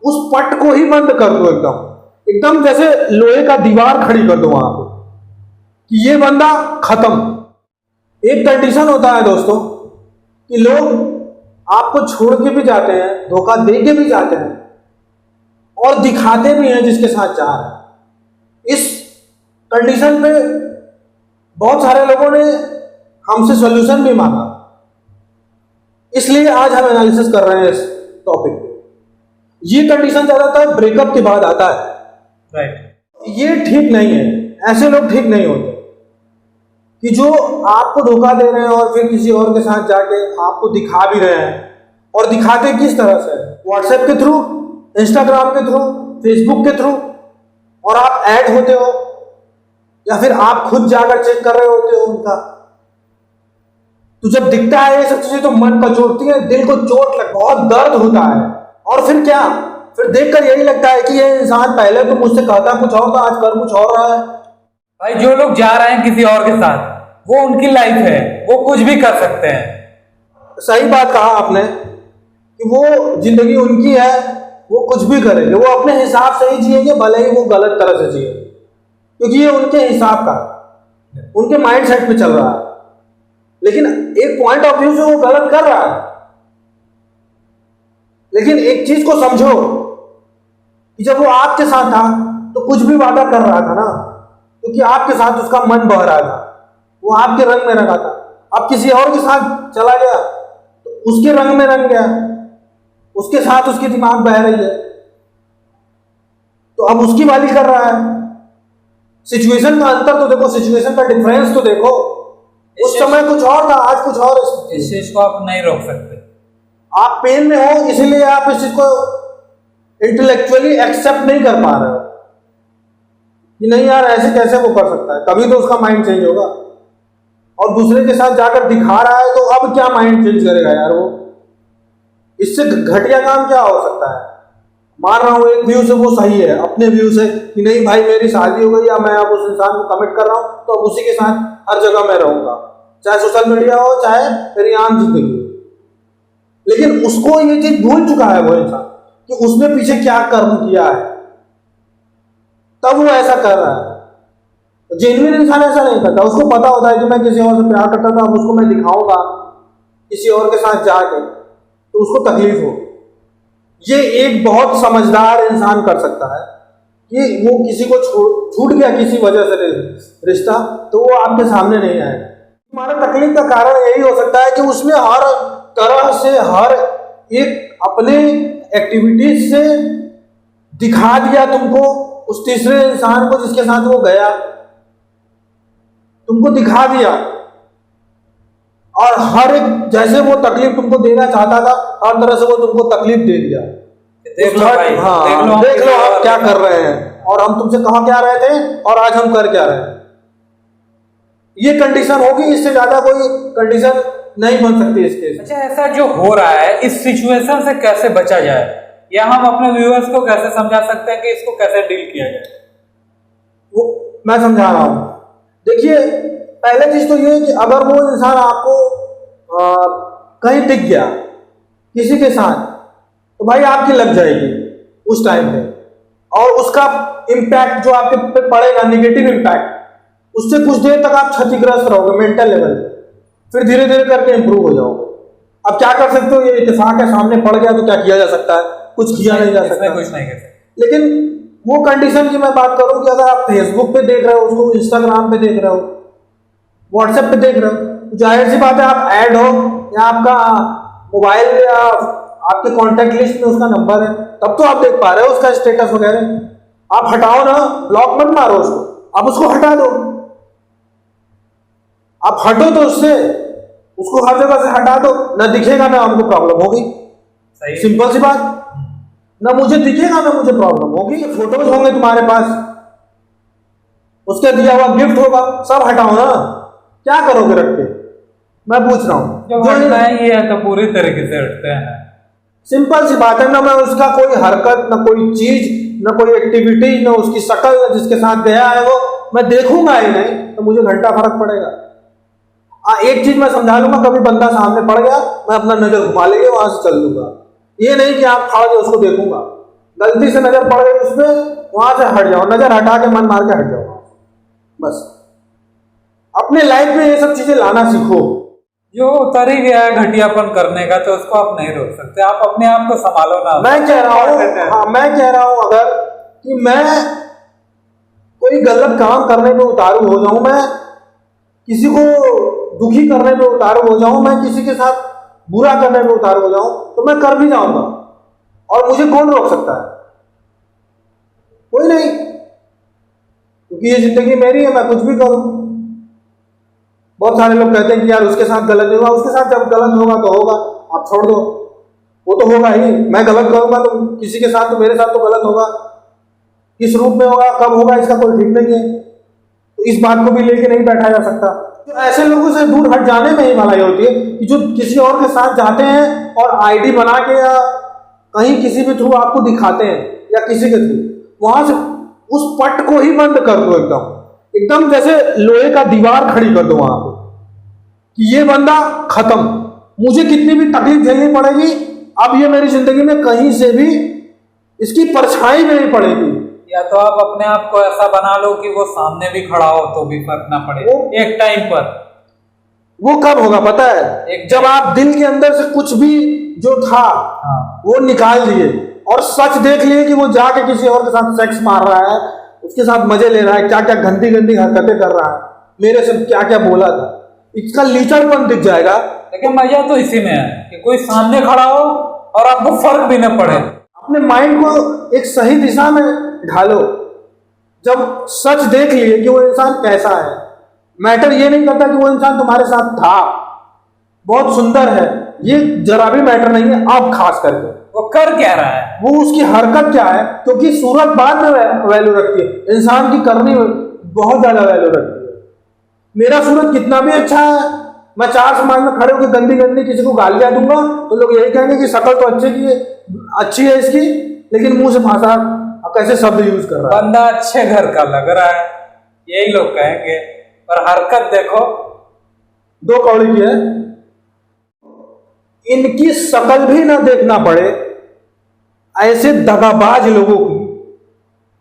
उस पट को ही बंद कर दो, एकदम एकदम जैसे लोहे का दीवार खड़ी कर दो वहां पे कि ये बंदा खत्म। एक कंडीशन होता है दोस्तों कि लोग आपको छोड़ के भी जाते हैं, धोखा दे के भी जाते हैं और दिखाते भी हैं जिसके साथ जा रहे हैं। इस कंडीशन पे बहुत सारे लोगों ने हमसे सॉल्यूशन भी मांगा, इसलिए आज हम एनालिसिस कर रहे हैं इस टॉपिक पे। ये कंडीशन ज्यादातर ब्रेकअप के बाद आता है, राइट। ये ठीक नहीं है, ऐसे लोग ठीक नहीं होते कि जो आपको धोखा दे रहे हैं और फिर किसी और के साथ जाके आपको दिखा भी रहे हैं। और दिखाते किस तरह से? व्हाट्सएप के थ्रू, इंस्टाग्राम के थ्रू, फेसबुक के थ्रू, और आप ऐड होते हो या फिर आप खुद जाकर चेक कर रहे होते हो उनका। तो जब दिखता है ये सब चीजें तो मन कचोटती है, दिल को चोट लग, बहुत दर्द होता है। और फिर क्या, फिर देखकर यही लगता है कि ये इंसान पहले तो मुझसे कहता कुछ और था, आज कर कुछ और रहा है। भाई जो लोग जा रहे हैं किसी और के साथ, वो उनकी लाइफ है, वो कुछ भी कर सकते हैं। सही बात कहा आपने कि वो जिंदगी उनकी है, वो कुछ भी करेंगे, वो अपने हिसाब से ही जिएंगे, भले ही वो गलत तरह से जिए, क्योंकि ये उनके हिसाब का, उनके माइंड सेट पे चल रहा है। लेकिन एक पॉइंट ऑफ व्यू से वो गलत कर रहा है। लेकिन एक चीज को समझो कि जब वो आपके साथ था तो कुछ भी वादा कर रहा था ना, क्योंकि आपके साथ उसका मन बह रहा था, वो आपके रंग में रंगा था। अब किसी और के साथ चला गया तो उसके रंग में रंग गया, उसके साथ उसकी दिमाग बह रही है, तो अब उसकी वाली कर रहा है। सिचुएशन का अंतर तो देखो, सिचुएशन का डिफरेंस तो देखो। उस समय कुछ और था, आज कुछ और। इस चीज को आप नहीं रोक सकते। आप पेन में हो, इसलिए आप इस चीज को इंटेलेक्चुअली एक्सेप्ट नहीं कर पा रहे हो कि नहीं यार ऐसे कैसे वो कर सकता है। कभी तो उसका माइंड चेंज होगा। और दूसरे के साथ जाकर दिखा रहा है तो अब क्या माइंड चेंज करेगा यार वो? इससे घटिया काम क्या हो सकता है? मान रहा हूं एक व्यू से वो सही है, अपने व्यू से कि नहीं भाई मेरी शादी हो गई या मैं अब उस इंसान को कमिट कर रहा हूं तो अब उसी के साथ हर जगह मैं रहूंगा, चाहे सोशल मीडिया हो चाहे मेरी आम जिंदगी हो। लेकिन उसको ये चीज भूल चुका है वो इंसान कि उसने पीछे क्या कर्म किया है, तब वो ऐसा कर रहा है। जेन्युइन इंसान ऐसा नहीं करता। उसको पता होता है कि मैं किसी और से प्यार करता था, अब उसको मैं दिखाऊंगा किसी और के साथ जाके तो उसको तकलीफ हो। ये एक बहुत समझदार इंसान कर सकता है कि वो किसी को छूट गया किसी वजह से रिश्ता, तो वो आपके सामने नहीं आएगा। हमारा तकलीफ का कारण यही हो सकता है कि उसने हर तरह से, हर एक अपने एक्टिविटीज से दिखा दिया तुमको, उस तीसरे इंसान को जिसके साथ वो गया, तुमको दिखा दिया। और हर एक जैसे वो तकलीफ तुमको देना चाहता था, हर तरह से वो तुमको तकलीफ दे दिया। देख लो भाई, हाँ, देख लो हम क्या कर रहे हैं और हम तुमसे कहा क्या रहे थे और आज हम कर क्या रहे हैं। ये कंडीशन होगी, इससे ज्यादा कोई कंडीशन नहीं बन सकती इसके। अच्छा, ऐसा जो हो रहा है इस सिचुएशन से कैसे बचा जाए, या हम अपने व्यूअर्स को कैसे समझा सकते हैं कि इसको कैसे डील किया जाए? वो मैं समझा रहा हूं। देखिए, पहले चीज तो ये है कि अगर वो इंसान आपको कहीं दिख गया किसी के साथ, तो भाई आपकी लग जाएगी उस टाइम पे, और उसका इम्पैक्ट जो आपके पे पड़ेगा, नेगेटिव इम्पैक्ट, उससे कुछ देर तक आप क्षतिग्रस्त रहोगे मेंटल लेवल पे, फिर धीरे धीरे करके इंप्रूव हो जाओगे। अब क्या कर सकते हो, ये इत्तेफाक है, सामने पड़ गया तो क्या किया जा सकता है? कुछ किया नहीं जा सकता, कुछ नहीं कर सकते। लेकिन वो कंडीशन की मैं बात करूं कि अगर आप फेसबुक पे देख रहे हो उसको, इंस्टाग्राम पे देख रहे हो, व्हाट्सएप पे देख रहे हो, तो जाहिर सी बात है आप ऐड हो या आपका मोबाइल या आपके कॉन्टेक्ट लिस्ट में उसका नंबर है, तब तो आप देख पा रहे हो उसका स्टेटस वगैरह। आप हटाओ ना, ब्लॉक मत मारो उसको, आप उसको हटा दो। आप हटो तो उसको हर जगह से हटा दो, ना दिखेगा ना हमको प्रॉब्लम होगी। सिंपल सी बात, ना मुझे दिखेगा ना मुझे प्रॉब्लम होगी। फोटोज होंगे तुम्हारे पास, उसके दिया हुआ गिफ्ट होगा, सब हटाओ ना। क्या करोगे रख के? मैं पूछ रहा हूँ। जब हटना है ये तो पूरी तरीके से हटते हैं। सिंपल सी बात है ना, मैं उसका कोई हरकत, ना कोई चीज, ना कोई एक्टिविटी, ना उसकी शक्ल, जिसके साथ गया है वो मैं देखूंगा ही नहीं, तो मुझे घंटा फर्क पड़ेगा। एक चीज मैं समझा लूंगा, कभी बंदा सामने पड़ गया मैं अपना नजर घुमा लेंगे, वहां से चल लूंगा। ये नहीं कि आप खड़ा के उसको देखूंगा। गलती से नजर पड़ गई उसमें, वहां से हट जाओ, नजर हटा के मन मार के हट जाओ बस। अपने लाइफ में ये सब चीजें लाना सीखो। जो उतर ही गया है घटियापन करने का तो उसको आप नहीं रोक सकते, आप अपने आप को संभालो ना। मैं कह रहा हूँ, हाँ मैं कह रहा हूँ अगर कि मैं कोई गलत काम करने पे उतारू हो जाऊं, मैं किसी को दुखी करने पे उतारू हो जाऊं, मैं किसी के साथ बुरा करने पे उतारू हो जाऊं, तो मैं कर भी जाऊंगा और मुझे कौन रोक सकता है? कोई नहीं, क्योंकि ये जिंदगी मेरी है, मैं कुछ भी करूं। बहुत सारे लोग कहते हैं कि यार उसके साथ गलत नहीं हुआ, उसके साथ जब गलत होगा तो होगा, आप छोड़ दो, वो तो होगा ही। मैं गलत करूंगा तो किसी के साथ, तो मेरे साथ तो गलत होगा, किस रूप में होगा, कब होगा, इसका कोई ठीक नहीं है। तो इस बात को भी लेके नहीं बैठा जा सकता। तो ऐसे लोगों से दूर हट जाने में ही भलाई होती है कि जो किसी और के साथ जाते हैं और आईडी बना के या कहीं किसी भी थ्रू आपको दिखाते हैं या किसी के थ्रू, वहां से उस पट को ही बंद कर दो, एकदम एकदम जैसे लोहे का दीवार खड़ी कर दो वहां पे कि ये बंदा खत्म, मुझे कितनी भी तकलीफ झेलनी पड़ेगी, अब ये मेरी जिंदगी में कहीं से भी इसकी परछाई में नहीं पड़ेगी। या तो आप अपने आप को ऐसा बना लो कि वो सामने भी खड़ा हो तो भी फर्क ना पड़े एक टाइम पर। वो कब होगा पता है? जब आप दिल के अंदर से कुछ भी जो था वो निकाल दिए और सच देख लिए कि वो जाके किसी और के साथ सेक्स मार रहा है, उसके साथ मजे ले रहा है, क्या क्या गंदी गंदी हरकतें कर रहा है, मेरे से क्या क्या बोला था, इसका लीचड़पन दिख जाएगा। लेकिन मजा तो इसी में है कि कोई सामने खड़ा हो और आपको फर्क भी न पड़े। अपने माइंड को एक सही दिशा में ढालो। जब सच देख लिए कि वो इंसान कैसा है, मैटर ये नहीं करता कि वो इंसान तुम्हारे साथ था, बहुत सुंदर है, ये जरा भी मैटर नहीं है। अब खास करके वो कर क्या रहा है, वो उसकी हरकत क्या है, क्योंकि सूरत बाद में वैल्यू रखती है, इंसान की करनी बहुत ज्यादा वैल्यू रखती है। मेरा सूरत कितना भी अच्छा है, मैं चार समाज में खड़े होकर गंदी गंदी किसी को गालियां दूंगा तो लोग यही कहेंगे कि शक्ल तो अच्छी है इसकी, लेकिन मुंह से भाषा कैसे शब्द यूज कर रहा है। बंदा अच्छे घर का लग रहा है, यही लोग कहेंगे, पर हरकत देखो दो कौड़ी की है। इनकी शक्ल भी ना देखना पड़े ऐसे दगाबाज लोगों की,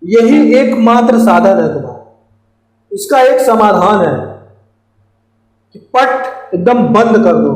यही एकमात्र साधन है तुम्हारा। इसका एक समाधान है कि पट एकदम बंद कर दो।